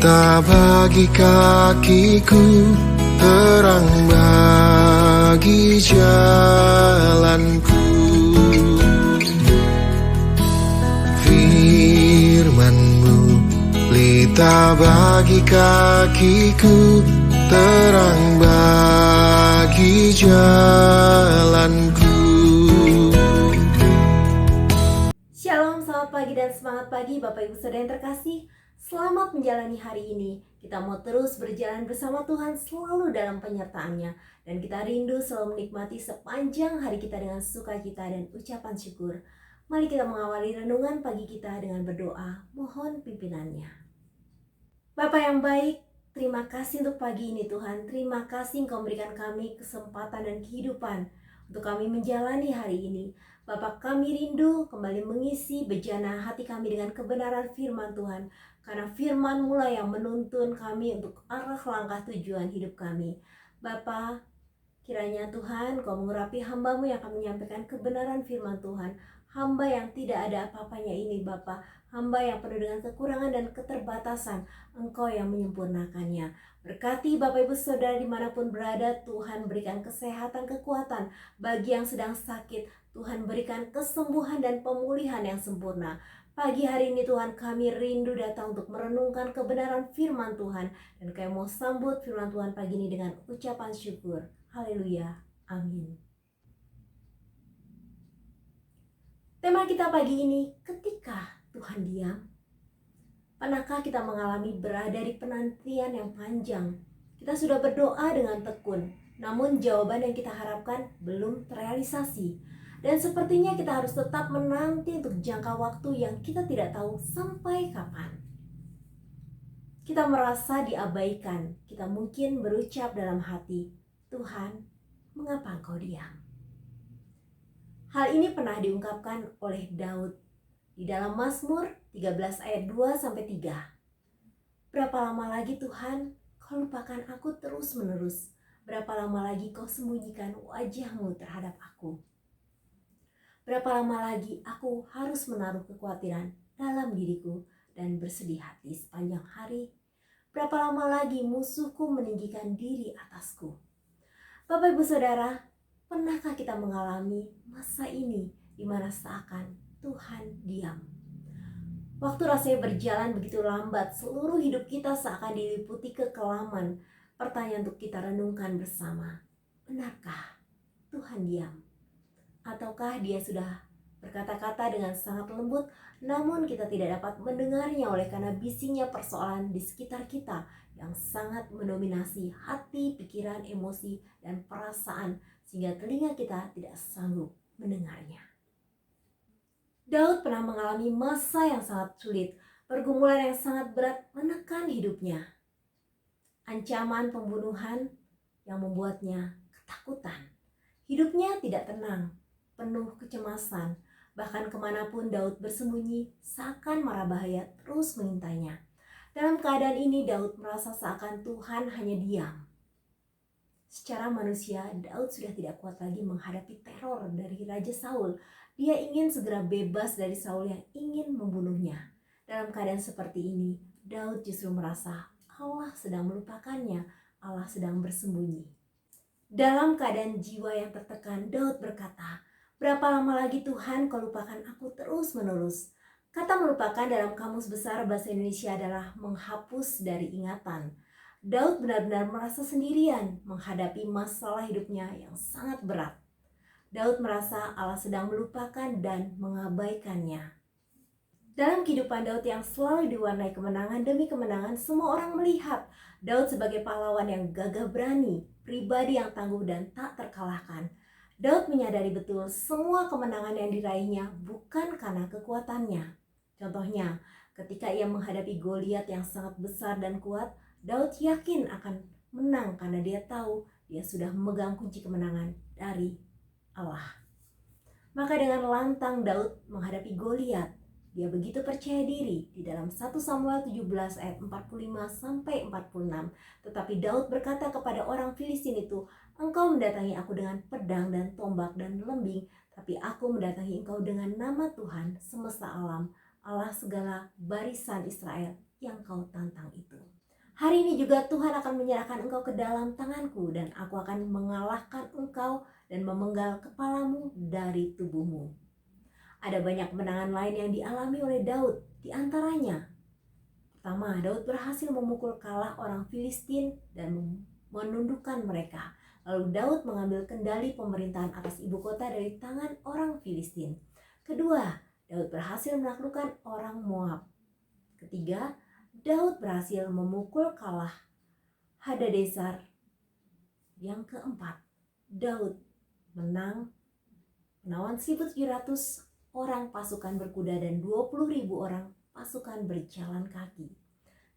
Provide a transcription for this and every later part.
pelita bagi kakiku, terang bagi jalanku. Firman-Mu pelita bagi kakiku, terang bagi jalanku. Shalom, selamat pagi dan semangat pagi Bapak Ibu Saudara yang terkasih. Selamat menjalani hari ini. Kita mau terus berjalan bersama Tuhan selalu dalam penyertaan-Nya. Dan kita rindu selalu menikmati sepanjang hari kita dengan sukacita dan ucapan syukur. Mari kita mengawali renungan pagi kita dengan berdoa, mohon pimpinannya. Bapa yang baik, terima kasih untuk pagi ini Tuhan. Terima kasih Engkau memberikan kami kesempatan dan kehidupan untuk kami menjalani hari ini. Bapa, kami rindu kembali mengisi bejana hati kami dengan kebenaran firman Tuhan. Karena firman-Mu lah yang menuntun kami untuk arah langkah tujuan hidup kami. Bapa, kiranya Tuhan Kau mengurapi hamba-Mu yang akan menyampaikan kebenaran firman Tuhan. Hamba yang tidak ada apa-apanya ini Bapa, hamba yang penuh dengan kekurangan dan keterbatasan, Engkau yang menyempurnakannya. Berkati Bapak Ibu Saudara dimanapun berada, Tuhan berikan kesehatan, kekuatan bagi yang sedang sakit. Tuhan berikan kesembuhan dan pemulihan yang sempurna. Pagi hari ini Tuhan, kami rindu datang untuk merenungkan kebenaran firman Tuhan. Dan kami mau sambut firman Tuhan pagi ini dengan ucapan syukur. Haleluya. Amin. Tema kita pagi ini, ketika Tuhan diam. Pernahkah kita mengalami berada di penantian yang panjang? Kita sudah berdoa dengan tekun, namun jawaban yang kita harapkan belum terrealisasi. Dan sepertinya kita harus tetap menanti untuk jangka waktu yang kita tidak tahu sampai kapan. Kita merasa diabaikan, kita mungkin berucap dalam hati, Tuhan, mengapa Engkau diam? Hal ini pernah diungkapkan oleh Daud di dalam Mazmur 13 ayat 2-3. Berapa lama lagi Tuhan Kau lupakan aku terus-menerus? Berapa lama lagi Kau sembunyikan wajah-Mu terhadap aku? Berapa lama lagi aku harus menaruh kekhawatiran dalam diriku dan bersedih hati sepanjang hari? Berapa lama lagi musuhku meninggikan diri atasku? Bapak Ibu Saudara, pernahkah kita mengalami masa ini di mana seakan Tuhan diam? Waktu rasanya berjalan begitu lambat, seluruh hidup kita seakan diliputi kekelaman. Pertanyaan untuk kita renungkan bersama, benarkah Tuhan diam? Ataukah Dia sudah berkata-kata dengan sangat lembut, namun kita tidak dapat mendengarnya oleh karena bisingnya persoalan di sekitar kita yang sangat mendominasi hati, pikiran, emosi, dan perasaan, sehingga telinga kita tidak sanggup mendengarnya. Daud pernah mengalami masa yang sangat sulit, pergumulan yang sangat berat menekan hidupnya. Ancaman pembunuhan yang membuatnya ketakutan. Hidupnya tidak tenang, penuh kecemasan. Bahkan kemanapun Daud bersembunyi, seakan mara bahaya terus mengintainya. Dalam keadaan ini Daud merasa seakan Tuhan hanya diam. Secara manusia, Daud sudah tidak kuat lagi menghadapi teror dari Raja Saul. Dia ingin segera bebas dari Saul yang ingin membunuhnya. Dalam keadaan seperti ini, Daud justru merasa Allah sedang melupakannya, Allah sedang bersembunyi. Dalam keadaan jiwa yang tertekan, Daud berkata, berapa lama lagi Tuhan Kau lupakan aku terus-menerus? Kata melupakan dalam Kamus Besar Bahasa Indonesia adalah menghapus dari ingatan. Daud benar-benar merasa sendirian menghadapi masalah hidupnya yang sangat berat. Daud merasa Allah sedang melupakan dan mengabaikannya. Dalam kehidupan Daud yang selalu diwarnai kemenangan demi kemenangan, semua orang melihat Daud sebagai pahlawan yang gagah berani, pribadi yang tangguh dan tak terkalahkan. Daud menyadari betul semua kemenangan yang diraihnya bukan karena kekuatannya. Contohnya, ketika ia menghadapi Goliat yang sangat besar dan kuat, Daud yakin akan menang karena dia tahu dia sudah memegang kunci kemenangan dari Allah. Maka dengan lantang Daud menghadapi Goliat, dia begitu percaya diri di dalam 1 Samuel 17 ayat 45-46. Tetapi Daud berkata kepada orang Filistin itu, engkau mendatangi aku dengan pedang dan tombak dan lembing, tapi aku mendatangi engkau dengan nama Tuhan semesta alam, Allah segala barisan Israel yang kau tantang itu. Hari ini juga Tuhan akan menyerahkan engkau ke dalam tanganku, dan aku akan mengalahkan engkau dan memenggal kepalamu dari tubuhmu. Ada banyak kemenangan lain yang dialami oleh Daud. Di antaranya, pertama, Daud berhasil memukul kalah orang Filistin dan menundukkan mereka. Lalu Daud mengambil kendali pemerintahan atas ibu kota dari tangan orang Filistin. Kedua, Daud berhasil menaklukkan orang Moab. Ketiga, Daud berhasil memukul kalah Hadadezer. Yang keempat, Daud menawan 1.700 orang pasukan berkuda dan 20.000 orang pasukan berjalan kaki.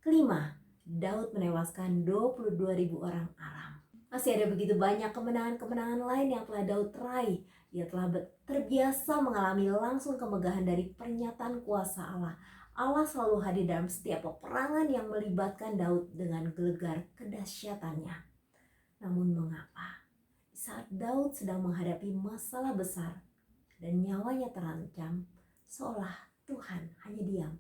Kelima, Daud menewaskan 22.000 orang Aram. Masih ada begitu banyak kemenangan-kemenangan lain yang telah Daud raih. Ia telah terbiasa mengalami langsung kemegahan dari pernyataan kuasa Allah. Allah selalu hadir dalam setiap peperangan yang melibatkan Daud dengan gelegar kedahsyatannya. Namun mengapa? Di saat Daud sedang menghadapi masalah besar dan nyawanya terancam, seolah Tuhan hanya diam.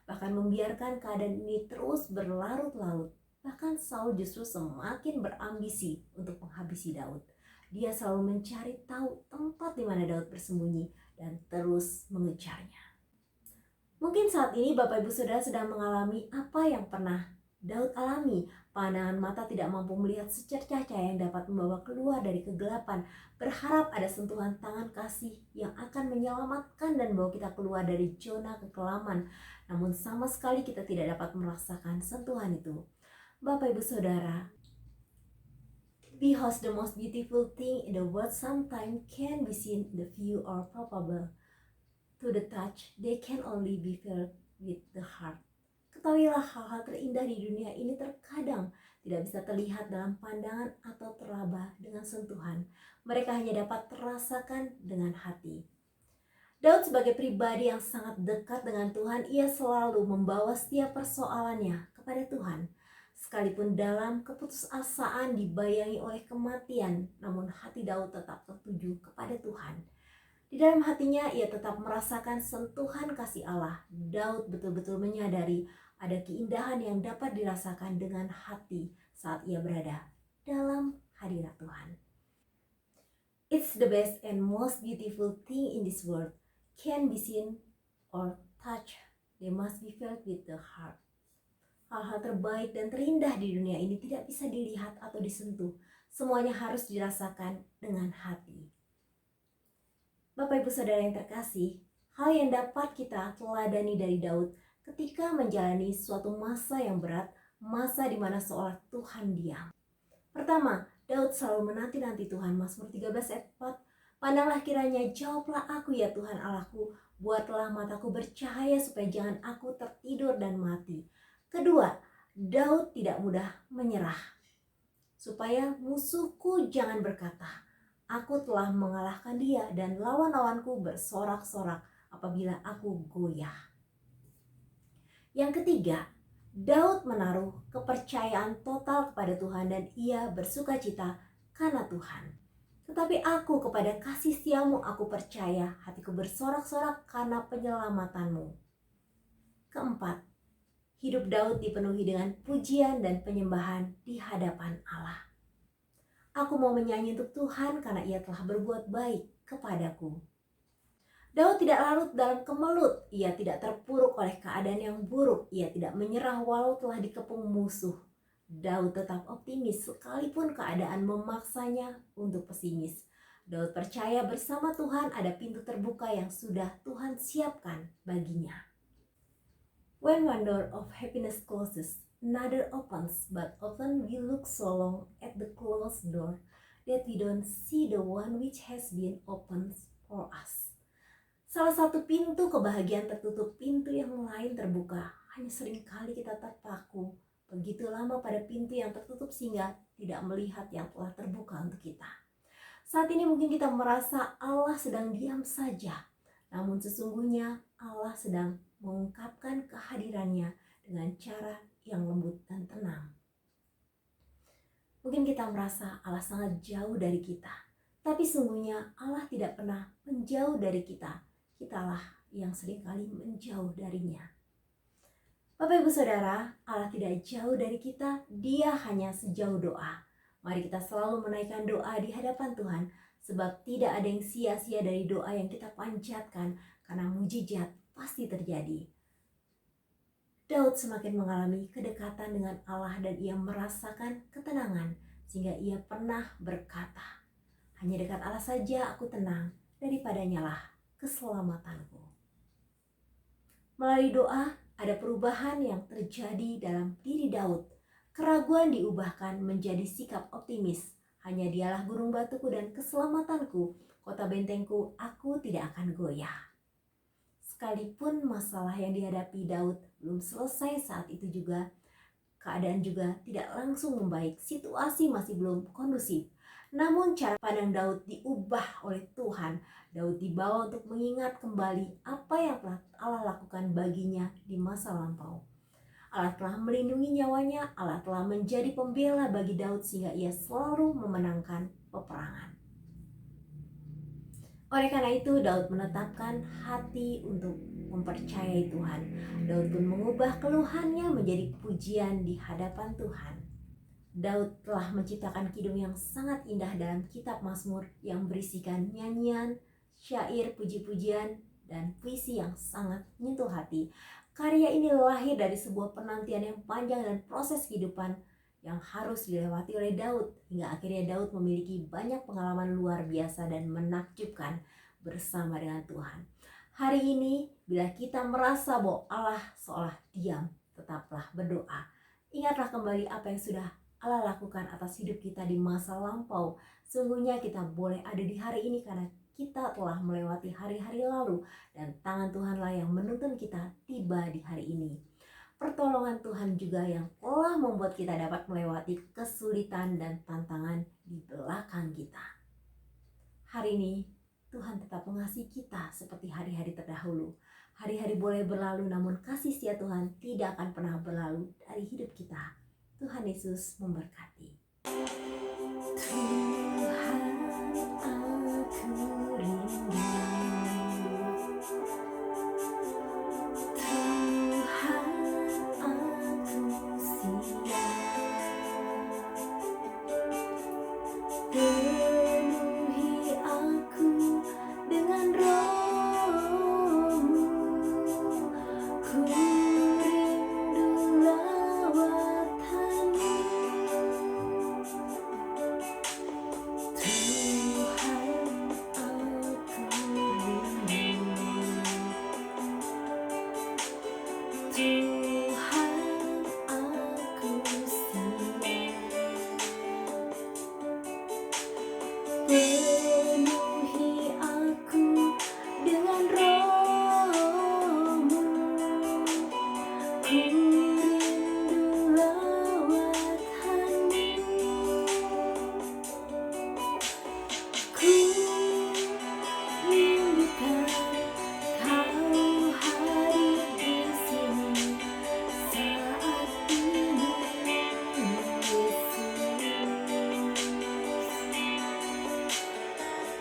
Bahkan membiarkan keadaan ini terus berlarut-larut. Bahkan Saul justru semakin berambisi untuk menghabisi Daud. Dia selalu mencari tahu tempat di mana Daud bersembunyi dan terus mengejarnya. Mungkin saat ini Bapak Ibu Saudara sedang mengalami apa yang pernah Daud alami. Pandangan mata tidak mampu melihat secercah cahaya yang dapat membawa keluar dari kegelapan. Berharap ada sentuhan tangan kasih yang akan menyelamatkan dan membawa kita keluar dari zona kekelaman. Namun sama sekali kita tidak dapat merasakan sentuhan itu. Bapak Ibu Saudara, because the most beautiful thing in the world sometimes can be seen in the view or probable to the touch, they can only be felt with the heart. Ketahuilah, hal-hal terindah di dunia ini terkadang tidak bisa terlihat dalam pandangan atau teraba dengan sentuhan. Mereka hanya dapat terasakan dengan hati. Daud sebagai pribadi yang sangat dekat dengan Tuhan, ia selalu membawa setiap persoalannya kepada Tuhan. Sekalipun dalam keputusasaan dibayangi oleh kematian, namun hati Daud tetap tertuju kepada Tuhan. Di dalam hatinya ia tetap merasakan sentuhan kasih Allah. Daud betul-betul menyadari ada keindahan yang dapat dirasakan dengan hati saat ia berada dalam hadirat Tuhan. It's the best and most beautiful thing in this world. Can be seen or touched. They must be felt with the heart. Hal-hal terbaik dan terindah di dunia ini tidak bisa dilihat atau disentuh. Semuanya harus dirasakan dengan hati. Bapak Ibu Saudara yang terkasih, hal yang dapat kita teladani dari Daud ketika menjalani suatu masa yang berat, masa di mana seolah Tuhan diam. Pertama, Daud selalu menanti-nanti Tuhan. Mazmur 13 ayat 4, pandanglah kiranya, jawablah aku ya Tuhan Allahku, buatlah mataku bercahaya supaya jangan aku tertidur dan mati. Kedua, Daud tidak mudah menyerah, supaya musuhku jangan berkata, aku telah mengalahkan dia, dan lawan-lawanku bersorak-sorak apabila aku goyah. Yang ketiga, Daud menaruh kepercayaan total kepada Tuhan dan ia bersukacita karena Tuhan. Tetapi aku kepada kasih setiamu aku percaya, hatiku bersorak-sorak karena penyelamatanmu. Keempat, hidup Daud dipenuhi dengan pujian dan penyembahan di hadapan Allah. Aku mau menyanyi untuk Tuhan karena ia telah berbuat baik kepadaku. Daud tidak larut dalam kemelut, ia tidak terpuruk oleh keadaan yang buruk, ia tidak menyerah walau telah dikepung musuh. Daud tetap optimis sekalipun keadaan memaksanya untuk pesimis. Daud percaya bersama Tuhan ada pintu terbuka yang sudah Tuhan siapkan baginya. When one door of happiness closes, another opens, but often we look so long at the closed door that we don't see the one which has been opened for us. Salah satu pintu kebahagiaan tertutup, pintu yang lain terbuka. Hanya seringkali kita terpaku begitu lama pada pintu yang tertutup sehingga tidak melihat yang telah terbuka untuk kita. Saat ini mungkin kita merasa Allah sedang diam saja, namun sesungguhnya Allah sedang mengungkapkan kehadirannya dengan cara yang lembut dan tenang. Mungkin kita merasa Allah sangat jauh dari kita, tapi sungguhnya Allah tidak pernah menjauh dari kita. Kitalah yang seringkali menjauh darinya. Bapak Ibu Saudara, Allah tidak jauh dari kita, Dia hanya sejauh doa. Mari kita selalu menaikkan doa di hadapan Tuhan, sebab tidak ada yang sia-sia dari doa yang kita panjatkan, karena mujizat pasti terjadi. Daud semakin mengalami kedekatan dengan Allah dan ia merasakan ketenangan, sehingga ia pernah berkata, hanya dekat Allah saja aku tenang, daripadanya lah keselamatanku. Melalui doa, ada perubahan yang terjadi dalam diri Daud. Keraguan diubahkan menjadi sikap optimis. Hanya Dialah gunung batuku dan keselamatanku, kota bentengku, aku tidak akan goyah. Sekalipun masalah yang dihadapi Daud belum selesai saat itu juga, keadaan juga tidak langsung membaik, situasi masih belum kondusif. Namun cara pandang Daud diubah oleh Tuhan. Daud dibawa untuk mengingat kembali apa yang telah Allah lakukan baginya di masa lampau. Allah telah melindungi nyawanya, Allah telah menjadi pembela bagi Daud sehingga ia selalu memenangkan peperangan. Oleh karena itu Daud menetapkan hati untuk mempercayai Tuhan. Daud pun mengubah keluhannya menjadi pujian di hadapan Tuhan. Daud telah menciptakan kidung yang sangat indah dalam kitab Mazmur yang berisikan nyanyian, syair, puji-pujian, dan puisi yang sangat menyentuh hati. Karya ini lahir dari sebuah penantian yang panjang dan proses kehidupan yang harus dilewati oleh Daud, hingga akhirnya Daud memiliki banyak pengalaman luar biasa dan menakjubkan bersama dengan Tuhan. Hari ini, bila kita merasa bahwa Allah seolah diam, tetaplah berdoa. Ingatlah kembali apa yang sudah Allah lakukan atas hidup kita di masa lampau. Sungguhnya kita boleh ada di hari ini karena kita telah melewati hari-hari lalu, dan tangan Tuhanlah yang menuntun kita tiba di hari ini. Pertolongan Tuhan juga yang telah membuat kita dapat melewati kesulitan dan tantangan di belakang kita. Hari ini Tuhan tetap mengasihi kita seperti hari-hari terdahulu. Hari-hari boleh berlalu, namun kasih setia Tuhan tidak akan pernah berlalu dari hidup kita. Tuhan Yesus memberkati. Tuhan, aku rindu. Penuhi aku dengan roh-Mu, ku rindu lawatan-Mu, ku rindukan Kau hadir di sini saat ini, Yesus.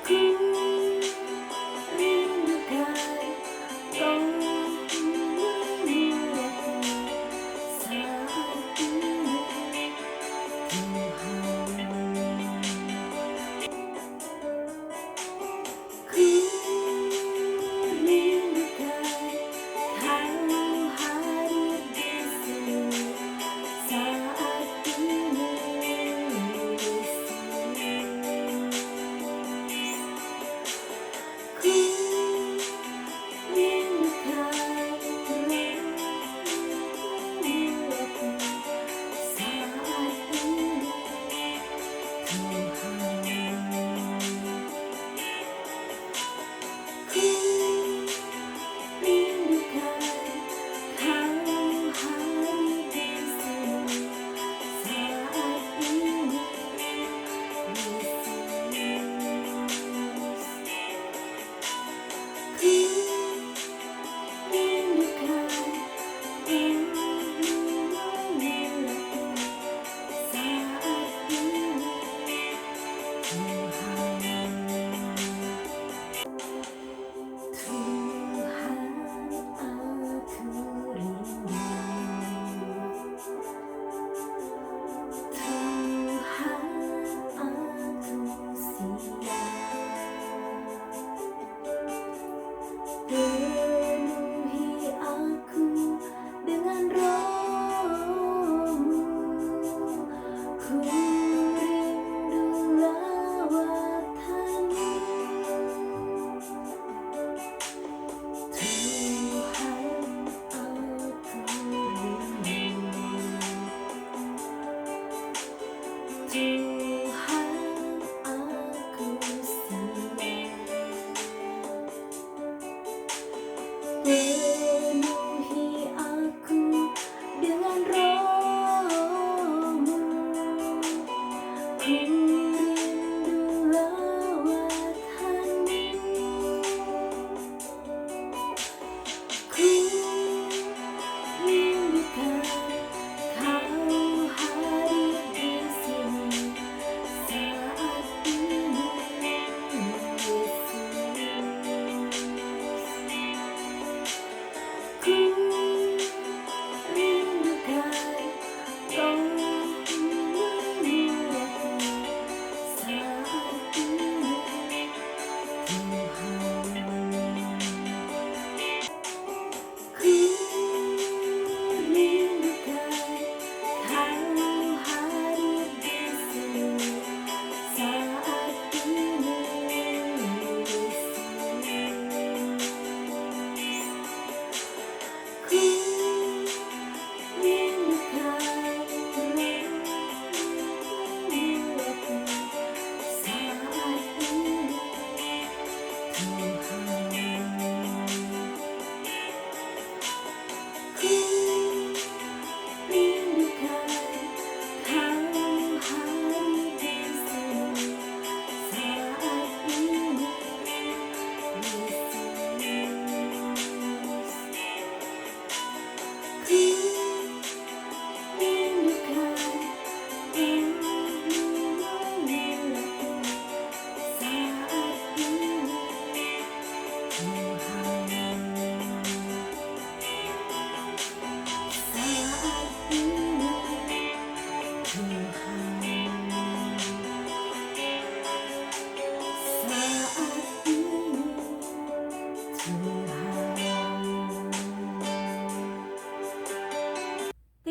Ku rindukan Roh-Mu menyertai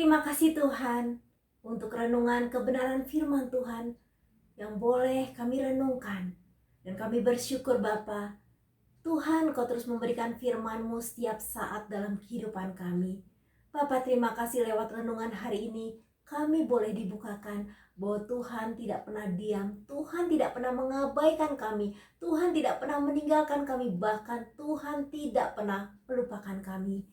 Terima kasih Tuhan untuk renungan kebenaran firman Tuhan yang boleh kami renungkan. Dan kami bersyukur Bapa, Tuhan Kau terus memberikan firman-Mu setiap saat dalam kehidupan kami. Bapa, terima kasih lewat renungan hari ini kami boleh dibukakan bahwa Tuhan tidak pernah diam, Tuhan tidak pernah mengabaikan kami, Tuhan tidak pernah meninggalkan kami, bahkan Tuhan tidak pernah melupakan kami.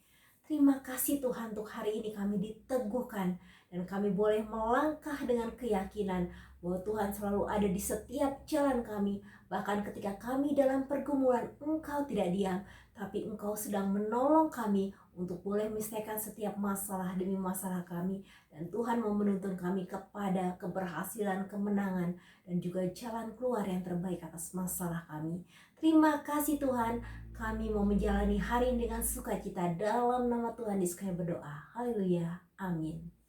Terima kasih Tuhan, untuk hari ini kami diteguhkan dan kami boleh melangkah dengan keyakinan bahwa Tuhan selalu ada di setiap jalan kami. Bahkan ketika kami dalam pergumulan, Engkau tidak diam, tapi Engkau sedang menolong kami untuk boleh menyelesaikan setiap masalah demi masalah kami. Dan Tuhan mau menuntun kami kepada keberhasilan, kemenangan, dan juga jalan keluar yang terbaik atas masalah kami. Terima kasih Tuhan, kami mau menjalani hari ini dengan sukacita. Dalam nama Tuhan Yesus kami berdoa. Haleluya. Amin.